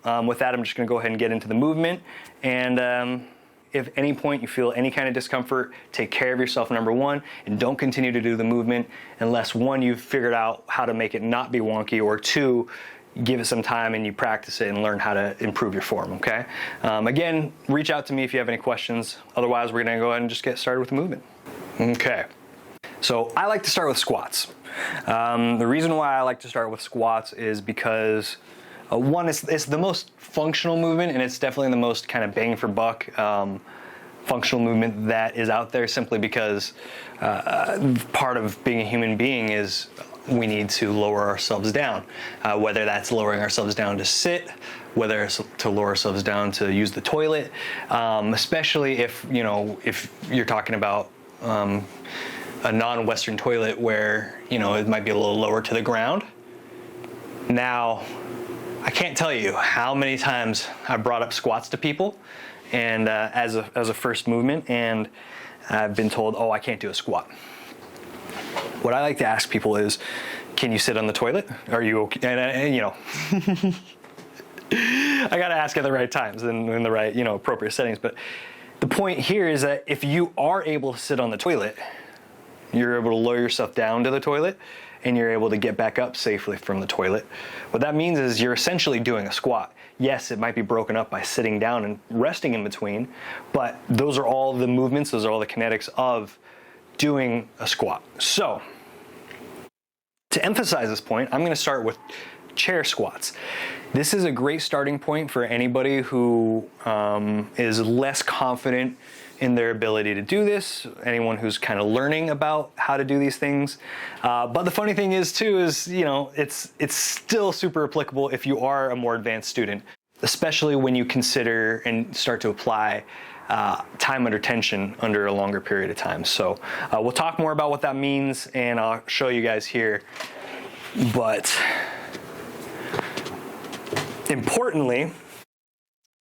with that, I'm just going to go ahead and get into the movement. And if at any point you feel any kind of discomfort, take care of yourself, number one, and don't continue to do the movement unless, one, you've figured out how to make it not be wonky, or two, give it some time and you practice it and learn how to improve your form, okay? Again, reach out to me if you have any questions. Otherwise, we're gonna go ahead and just get started with the movement. Okay, so I like to start with squats. The reason why I like to start with squats is because one, it's the most functional movement, and it's definitely the most kind of bang for buck functional movement that is out there, simply because part of being a human being is we need to lower ourselves down, whether that's lowering ourselves down to sit, whether it's to lower ourselves down to use the toilet, especially if you're talking about a non-Western toilet where it might be a little lower to the ground. Now, I can't tell you how many times I brought up squats to people, and as a first movement, and I've been told, oh, I can't do a squat. What I like to ask people is, can you sit on the toilet? Are you okay? And I gotta ask at the right times and in the right, appropriate settings. But the point here is that if you are able to sit on the toilet, you're able to lower yourself down to the toilet, and you're able to get back up safely from the toilet. What that means is you're essentially doing a squat. Yes, it might be broken up by sitting down and resting in between, but those are all the movements, those are all the kinetics of doing a squat. So, to emphasize this point, I'm gonna start with chair squats. This is a great starting point for anybody who is less confident in their ability to do this, anyone who's kind of learning about how to do these things. But the funny thing is too, it's still super applicable if you are a more advanced student, especially when you consider and start to apply time under tension under a longer period of time. So we'll talk more about what that means, and I'll show you guys here. But importantly,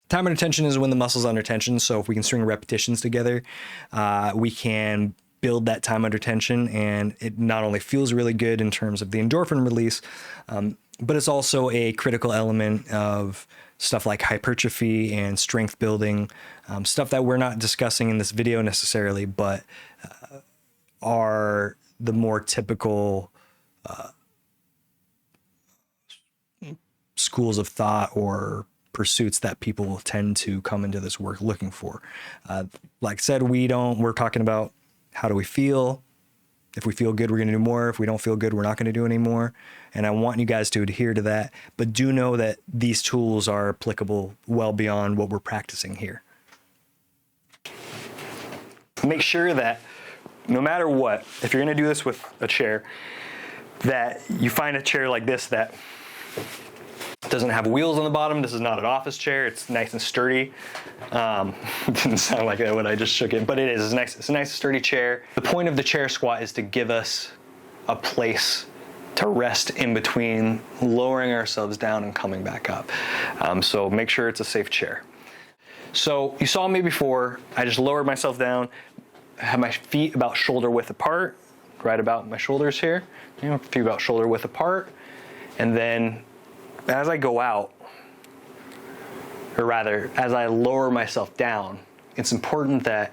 time under tension is when the muscle's under tension. So if we can string repetitions together, we can build that time under tension, and it not only feels really good in terms of the endorphin release, but it's also a critical element of stuff like hypertrophy and strength building, stuff that we're not discussing in this video necessarily, but are the more typical schools of thought or pursuits that people will tend to come into this work looking for. Like I said, we're talking about how do we feel. If we feel good, we're going to do more. If we don't feel good, we're not going to do any more. And I want you guys to adhere to that, but do know that these tools are applicable well beyond what we're practicing here. Make sure that no matter what, if you're going to do this with a chair, that you find a chair like this that doesn't have wheels on the bottom. This is not an office chair. It's nice and sturdy. It didn't sound like that when I just shook it, but it is. It's a nice sturdy chair. The point of the chair squat is to give us a place to rest in between lowering ourselves down and coming back up. So make sure it's a safe chair. So you saw me before. I just lowered myself down, had my feet about shoulder width apart, right about my shoulders here. Feet about shoulder width apart, and then as I go out, or rather, as I lower myself down, it's important that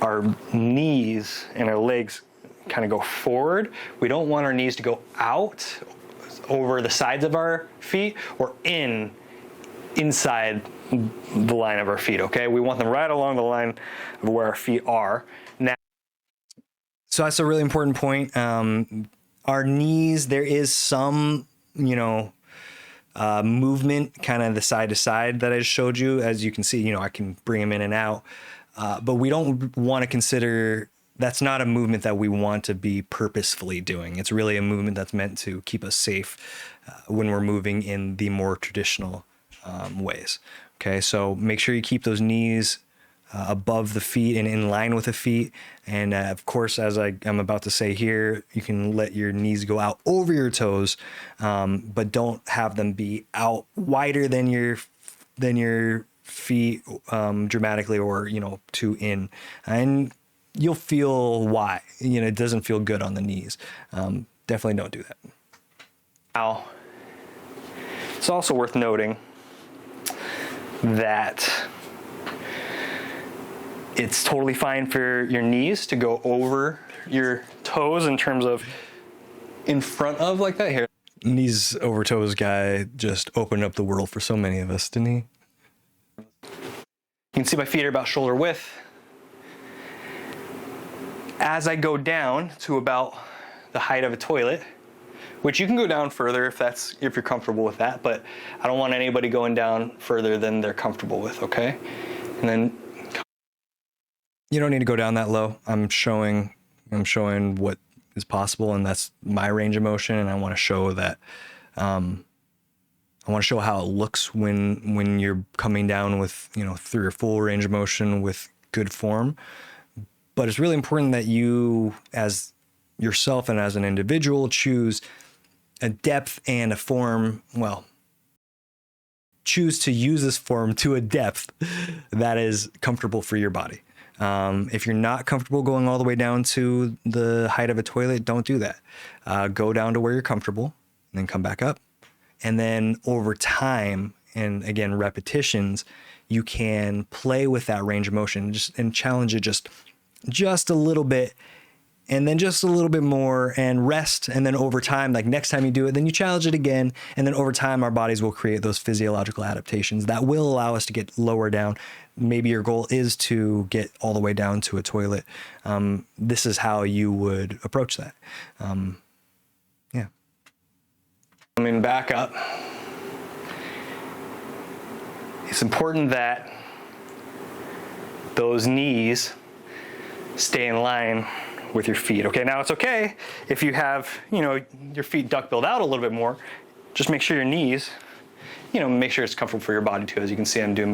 our knees and our legs kind of go forward. We don't want our knees to go out over the sides of our feet or inside the line of our feet, okay? We want them right along the line of where our feet are. Now, so that's a really important point. Our knees, there is some, movement, kind of the side to side that I just showed you. As you can see, I can bring them in and out, but we don't want to consider, that's not a movement that we want to be purposefully doing. It's really a movement that's meant to keep us safe when we're moving in the more traditional ways. Okay, so make sure you keep those knees above the feet and in line with the feet. And of course, as I'm about to say here, you can let your knees go out over your toes, but don't have them be out wider than your feet dramatically, or too in. And you'll feel why. It doesn't feel good on the knees. Definitely don't do that. Now, it's also worth noting that it's totally fine for your knees to go over your toes in terms of in front of like that. Here, Knees over toes guy just opened up the world for so many of us, didn't he? you can see my feet are about shoulder width. As I go down to about the height of a toilet, which you can go down further if you're comfortable with that, but I don't want anybody going down further than they're comfortable with, okay? And then You don't need to go down that low. I'm showing what is possible, and that's my range of motion, and I want to show that I want to show how it looks when you're coming down with, through your full range of motion with good form. But it's really important that you, as yourself and as an individual, choose a depth and a form, choose to use this form to a depth that is comfortable for your body. If you're not comfortable going all the way down to the height of a toilet, don't do that. Go down to where you're comfortable and then come back up. And then over time, and again, repetitions, you can play with that range of motion and challenge it just a little bit, and then just a little bit more, and rest. And then over time, like next time you do it, then you challenge it again. And then over time, our bodies will create those physiological adaptations that will allow us to get lower down. Maybe your goal is to get all the way down to a toilet. This is how you would approach that. Yeah. Coming back up. It's important that those knees stay in line with your feet. Okay, now it's okay if you have, your feet duck-billed out a little bit more. Just make sure your knees, make sure it's comfortable for your body too. As you can see, I'm doing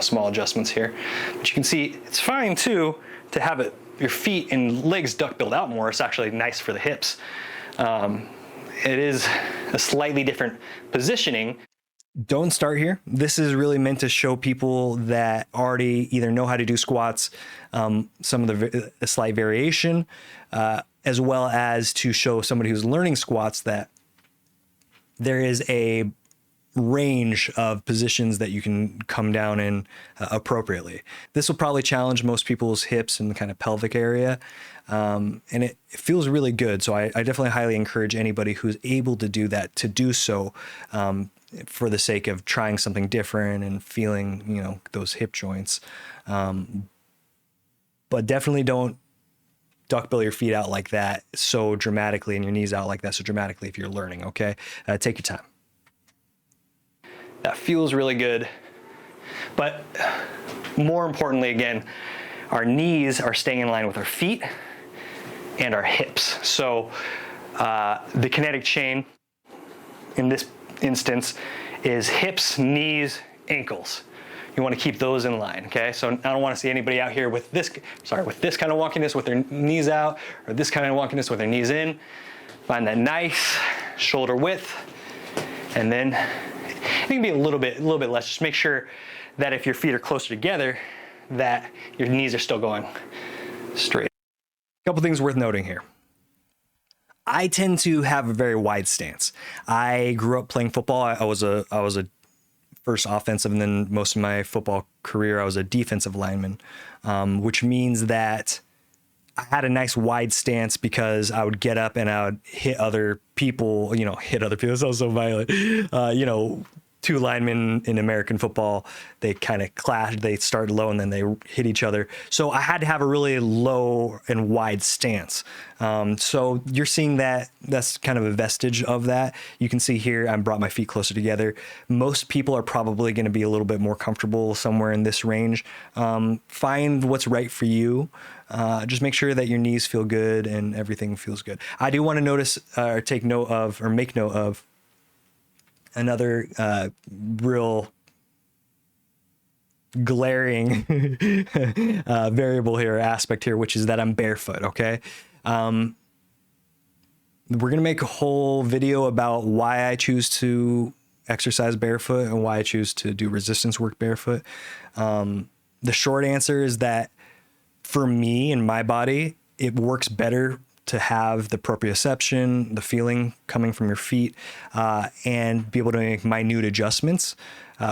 small adjustments here. But you can see it's fine too to have your feet and legs duck-billed out more. It's actually nice for the hips. It is a slightly different positioning. Don't start here. This is really meant to show people that already either know how to do squats, some of a slight variation, as well as to show somebody who's learning squats that there is a range of positions that you can come down in appropriately. This will probably challenge most people's hips and the kind of pelvic area. And it feels really good. So I definitely highly encourage anybody who's able to do that to do so, for the sake of trying something different and feeling, those hip joints. But definitely don't duck-bill your feet out like that so dramatically and your knees out like that so dramatically if you're learning, okay? Take your time. That feels really good. But more importantly, again, our knees are staying in line with our feet and our hips. So the kinetic chain in this instance is hips, knees, ankles. You want to keep those in line, okay? So I don't want to see anybody out here with this kind of wonkiness with their knees out, or this kind of wonkiness with their knees in. Find that nice shoulder width, and then it can be a little bit less. Just make sure that if your feet are closer together, that your knees are still going straight. A couple things worth noting here. I tend to have a very wide stance. I grew up playing football. I was a first offensive, and then most of my football career, I was a defensive lineman, which means that I had a nice wide stance because I would get up and I would hit other people, That sounds so violent. Two linemen in American football, they kind of clash. They start low and then they hit each other. So I had to have a really low and wide stance. So you're seeing that's kind of a vestige of that. You can see here, I brought my feet closer together. Most people are probably going to be a little bit more comfortable somewhere in this range. Find what's right for you. Just make sure that your knees feel good and everything feels good. I do want to notice or make note of another real glaring variable here, aspect here, which is that I'm barefoot, okay? We're going to make a whole video about why I choose to exercise barefoot and why I choose to do resistance work barefoot. The short answer is that for me and my body, it works better to have the proprioception, the feeling coming from your feet, and be able to make minute adjustments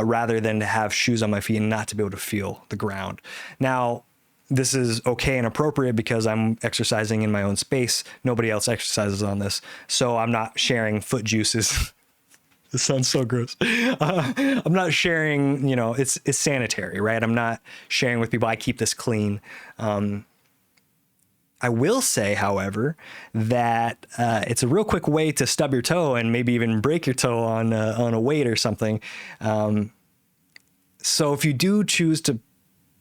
rather than to have shoes on my feet and not to be able to feel the ground. Now, this is okay and appropriate because I'm exercising in my own space. Nobody else exercises on this. So I'm not sharing foot juices. This sounds so gross. I'm not sharing, it's sanitary, right? I'm not sharing with people. I keep this clean. I will say, however, that it's a real quick way to stub your toe and maybe even break your toe on a weight or something. So if you do choose to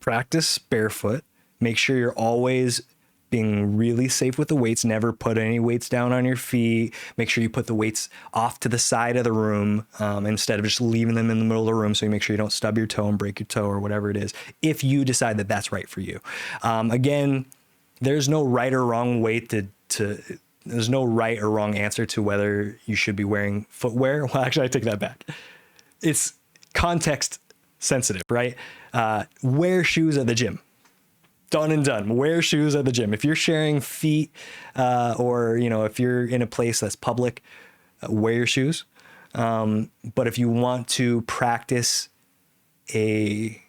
practice barefoot, make sure you're always being really safe with the weights. Never put any weights down on your feet. Make sure you put the weights off to the side of the room instead of just leaving them in the middle of the room. So you make sure you don't stub your toe and break your toe or whatever it is, if you decide that that's right for you. Again, there's no right or wrong way there's no right or wrong answer to whether you should be wearing footwear. Well, actually, I take that back. It's context sensitive, right? Wear shoes at the gym. Done and done. Wear shoes at the gym. If you're sharing feet or, if you're in a place that's public, wear your shoes. But if you want to practice a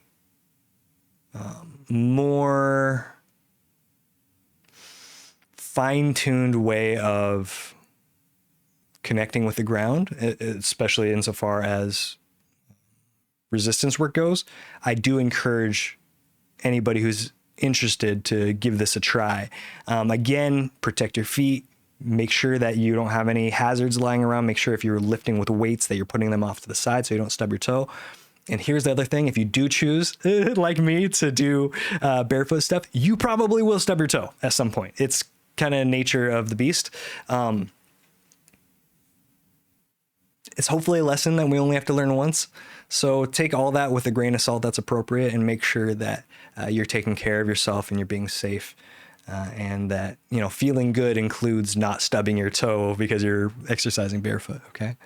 more fine-tuned way of connecting with the ground, especially insofar as resistance work goes, I do encourage anybody who's interested to give this a try. Again, protect your feet. Make sure that you don't have any hazards lying around. Make sure if you're lifting with weights that you're putting them off to the side so you don't stub your toe. And here's the other thing. If you do choose, like me, to do barefoot stuff, you probably will stub your toe at some point. It's kind of nature of the beast. It's hopefully a lesson that we only have to learn once. So take all that with a grain of salt that's appropriate and make sure that you're taking care of yourself and you're being safe. And that, feeling good includes not stubbing your toe because you're exercising barefoot, okay?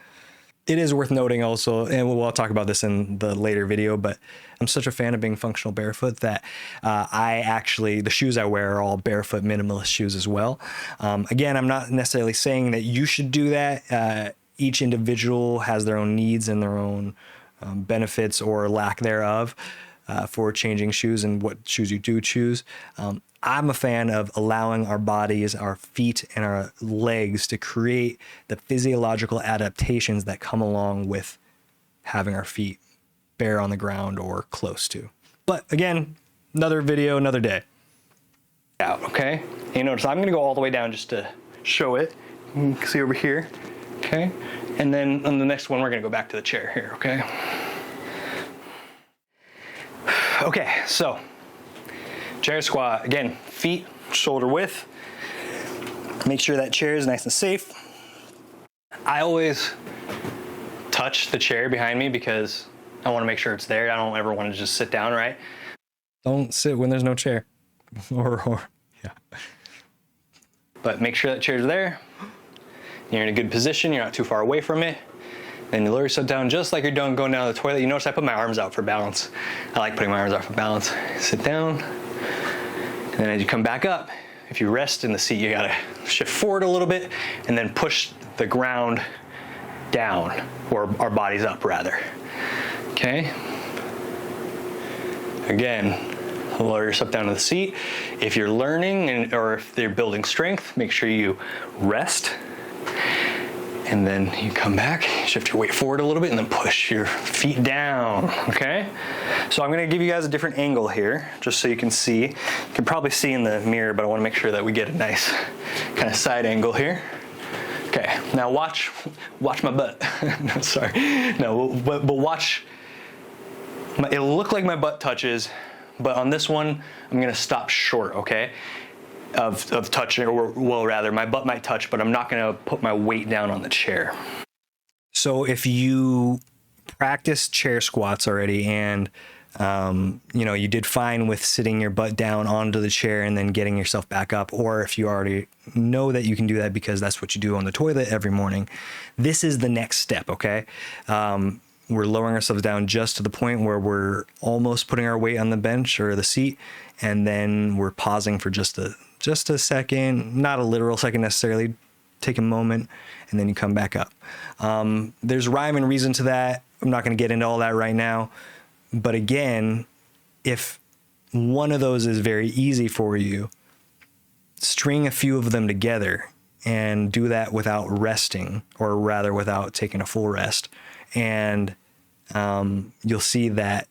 It is worth noting also, and we'll talk about this in the later video, but I'm such a fan of being functional barefoot that the shoes I wear are all barefoot minimalist shoes as well. Again, I'm not necessarily saying that you should do that. Each individual has their own needs and their own benefits or lack thereof for changing shoes and what shoes you do choose. I'm a fan of allowing our bodies, our feet, and our legs to create the physiological adaptations that come along with having our feet bare on the ground or close to. But again, another video, another day. Out, okay? You notice I'm gonna go all the way down just to show it. You can see over here, okay? And then on the next one, we're gonna go back to the chair here, okay? Okay, so chair squat, again, feet shoulder width. Make sure that chair is nice and safe. I always touch the chair behind me because I want to make sure it's there. I don't ever want to just sit down, right? Don't sit when there's no chair. Yeah. But make sure that chair's there. You're in a good position. You're not too far away from it. Then you lower yourself down just like you're going down the toilet. You notice I put my arms out for balance. I like putting my arms out for balance. Sit down. And then as you come back up, if you rest in the seat, you gotta shift forward a little bit and then push the ground down, or our bodies up rather. Okay? Again, lower yourself down to the seat. If you're learning or if you're building strength, make sure you rest. And then you come back, shift your weight forward a little bit, and then push your feet down, okay? So I'm gonna give you guys a different angle here, just so you can see. You can probably see in the mirror, but I wanna make sure that we get a nice kind of side angle here. Okay, now watch my butt. No, sorry. No, but watch, it'll look like my butt touches, but on this one, I'm gonna stop short, okay? Of touching, or well, rather, my butt might touch, but I'm not gonna put my weight down on the chair. So if you practice chair squats already and you did fine with sitting your butt down onto the chair and then getting yourself back up, or if you already know that you can do that because that's what you do on the toilet every morning, this is the next step, okay? We're lowering ourselves down just to the point where we're almost putting our weight on the bench or the seat, and then we're pausing for just a just a second, not a literal second necessarily, take a moment, and then you come back up. There's rhyme and reason to that. I'm not going to get into all that right now. But again, if one of those is very easy for you, string a few of them together and do that without resting, or rather without taking a full rest. And you'll see that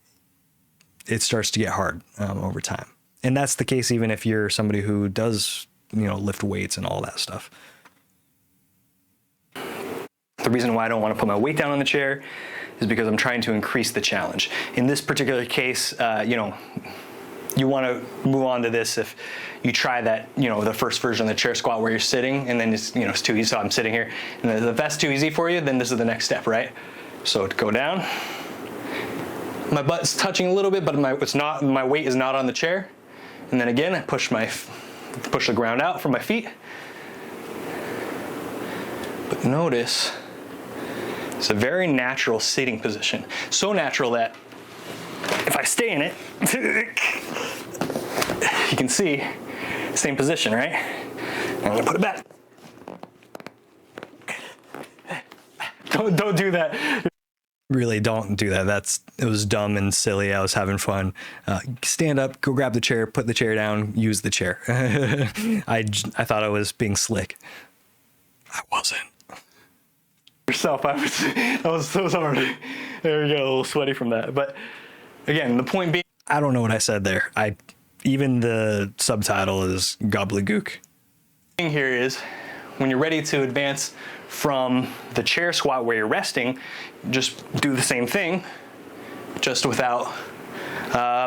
it starts to get hard over time. And that's the case even if you're somebody who does, lift weights and all that stuff. The reason why I don't want to put my weight down on the chair is because I'm trying to increase the challenge. In this particular case, you want to move on to this if you try that, the first version of the chair squat where you're sitting and then it's too easy. So I'm sitting here, and if that's too easy for you, then this is the next step, right? So to go down, my butt's touching a little bit, but my weight is not on the chair. And then again, I push the ground out from my feet. But notice, it's a very natural sitting position. So natural that if I stay in it, you can see, same position, right? I'm gonna put it back. Don't do that. Really, don't do that. It was dumb and silly. I was having fun. Stand up, go grab the chair, put the chair down, use the chair. I thought I was being slick. I wasn't. Yourself, I was so sorry. There we go, a little sweaty from that. But again, the point being, I don't know what I said there. Even the subtitle is gobbledygook. Here is, when you're ready to advance from the chair squat where you're resting, just do the same thing, just without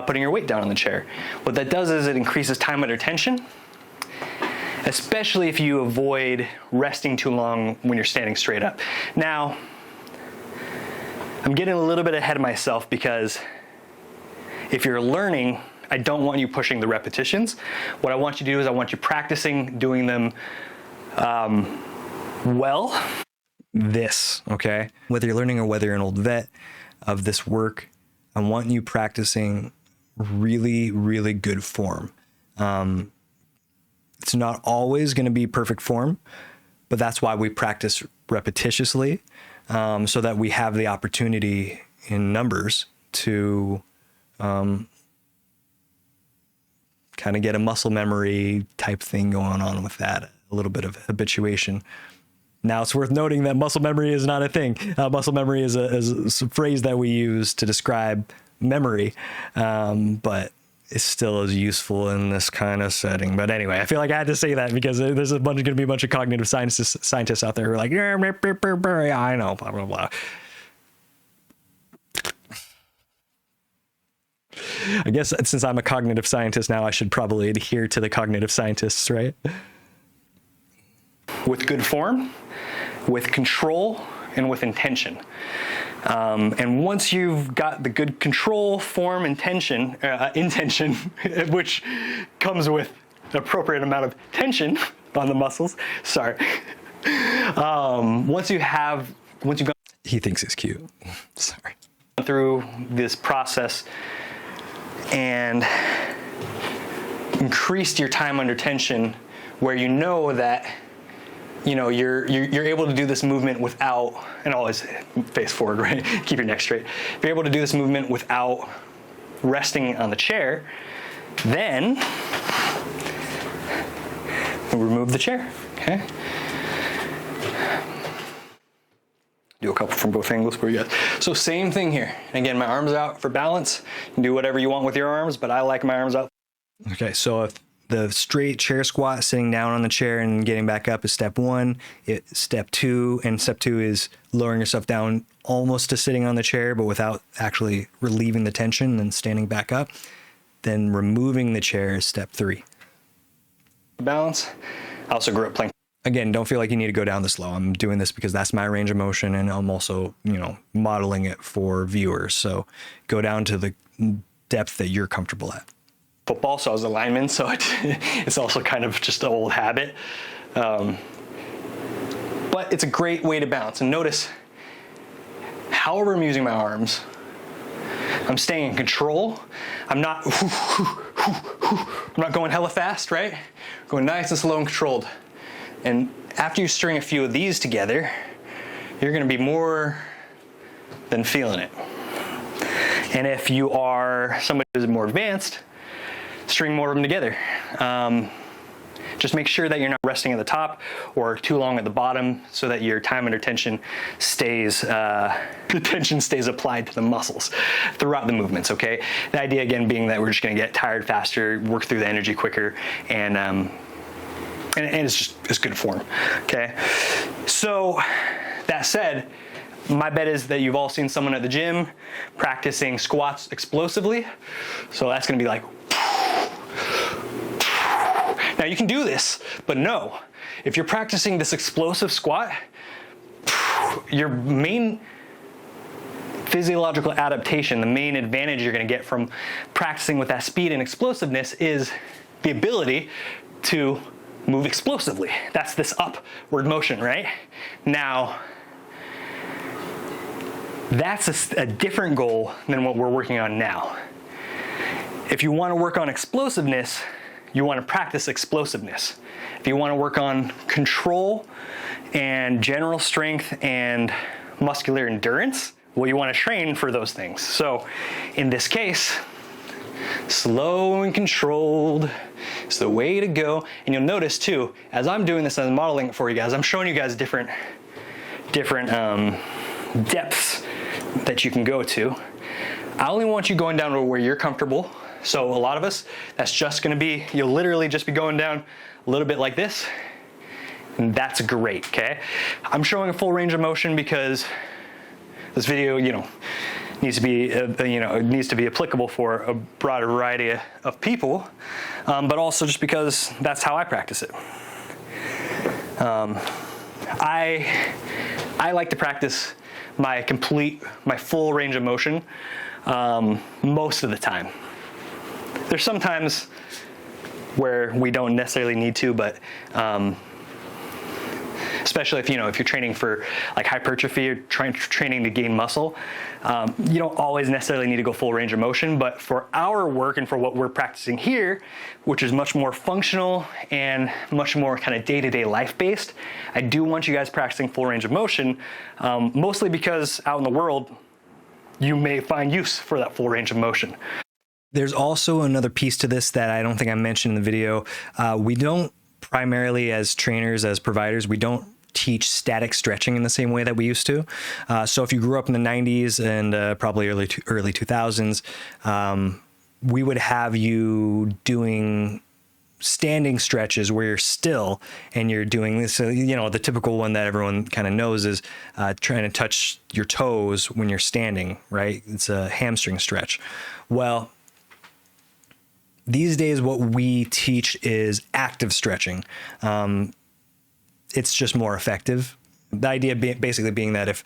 putting your weight down on the chair. What that does is it increases time under tension, especially if you avoid resting too long when you're standing straight up. Now, I'm getting a little bit ahead of myself because if you're learning, I don't want you pushing the repetitions. What I want you to do is I want you practicing doing them well. Okay? Whether you're learning or whether you're an old vet of this work, I want you practicing really, really good form. It's not always going to be perfect form, but that's why we practice repetitiously, so that we have the opportunity in numbers to kind of get a muscle memory type thing going on with that, a little bit of habituation. Now, it's worth noting that muscle memory is not a thing. Muscle memory is a phrase that we use to describe memory, but it's still as useful in this kind of setting. But anyway, I feel like I had to say that because there's going to be a bunch of cognitive scientists out there who are like, yeah, I know, blah, blah, blah. I guess since I'm a cognitive scientist now, I should probably adhere to the cognitive scientists, right? With good form, with control, and with intention. And once you've got the good control, form, intention, which comes with an appropriate amount of tension on the muscles. Sorry. Once you've gone, He thinks he's cute. Sorry. through this process and increased your time under tension, where you know that you're able to do this movement without, and always face forward, right? Keep your neck straight. If you're able to do this movement without resting on the chair, then we'll remove the chair, okay? Do a couple from both angles for you guys. So same thing here. Again, my arms out for balance. You can do whatever you want with your arms, but I like my arms out. Okay, so if the straight chair squat, sitting down on the chair and getting back up is step one. Step two is lowering yourself down almost to sitting on the chair, but without actually relieving the tension and standing back up. Then removing the chair is step three. Balance. I also grew up playing. Again, don't feel like you need to go down this low. I'm doing this because that's my range of motion, and I'm also, modeling it for viewers. So go down to the depth that you're comfortable at. Football, so I was a lineman, so it's also kind of just an old habit. But it's a great way to balance. And notice, however I'm using my arms, I'm staying in control. I'm not going hella fast, right? I'm going nice and slow and controlled. And after you string a few of these together, you're gonna be more than feeling it. And if you are somebody who's more advanced, string more of them together. Just make sure that you're not resting at the top or too long at the bottom so that your time under tension stays, the tension stays applied to the muscles throughout the movements, okay? The idea again being that we're just gonna get tired faster, work through the energy quicker, and it's good form, okay? So that said, my bet is that you've all seen someone at the gym practicing squats explosively. So that's gonna be like, now you can do this, but no, if you're practicing this explosive squat, your main physiological adaptation, the main advantage you're gonna get from practicing with that speed and explosiveness is the ability to move explosively. That's this upward motion, right? Now, that's a different goal than what we're working on now. If you want to work on explosiveness, you want to practice explosiveness. If you want to work on control and general strength and muscular endurance, well, you want to train for those things. So in this case, slow and controlled is the way to go. And you'll notice too, as I'm doing this, I'm modeling it for you guys, I'm showing you guys different depths that you can go to. I only want you going down to where you're comfortable. So a lot of us, that's just gonna be, you'll literally just be going down a little bit like this, and that's great, okay? I'm showing a full range of motion because this video, needs to be, it needs to be applicable for a broader variety of people, but also just because that's how I practice it. I like to practice my full range of motion most of the time. There's some times where we don't necessarily need to, but especially if you're training for like hypertrophy or training to gain muscle, you don't always necessarily need to go full range of motion. But for our work and for what we're practicing here, which is much more functional and much more kind of day-to-day life based, I do want you guys practicing full range of motion, mostly because out in the world, you may find use for that full range of motion. There's also another piece to this that I don't think I mentioned in the video. We don't primarily, as trainers, as providers, we don't teach static stretching in the same way that we used to. So if you grew up in the 90s and probably early 2000s, we would have you doing standing stretches where you're still and you're doing this. So, the typical one that everyone kind of knows is trying to touch your toes when you're standing, right? It's a hamstring stretch. Well, these days, what we teach is active stretching. It's just more effective. The idea basically being that if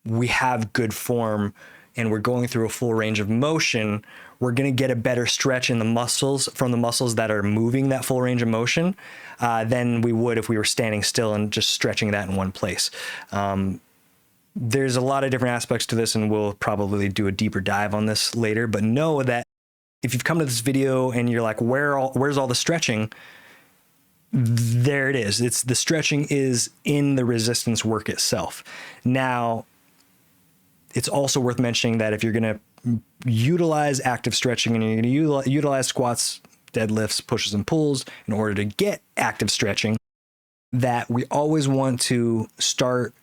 we have good form and we're going through a full range of motion, we're going to get a better stretch in the muscles from the muscles that are moving that full range of motion than we would if we were standing still and just stretching that in one place. There's a lot of different aspects to this, and we'll probably do a deeper dive on this later, but know that if you've come to this video and you're like, where's all the stretching? There it is. The stretching is in the resistance work itself. Now, it's also worth mentioning that if you're going to utilize active stretching and you're going to utilize squats, deadlifts, pushes, and pulls in order to get active stretching, that we always want to start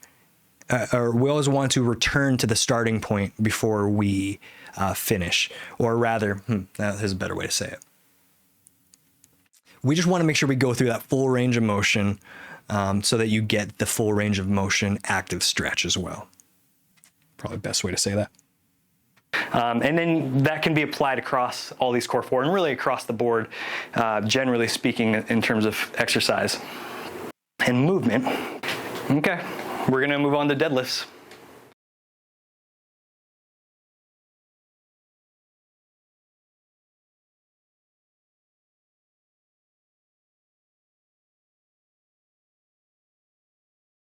or we always want to return to the starting point before we finish, or rather, there's a better way to say it. We just want to make sure we go through that full range of motion so that you get the full range of motion active stretch as well. Probably the best way to say that. And then that can be applied across all these core four and really across the board, generally speaking, in terms of exercise and movement. Okay, we're gonna move on to deadlifts.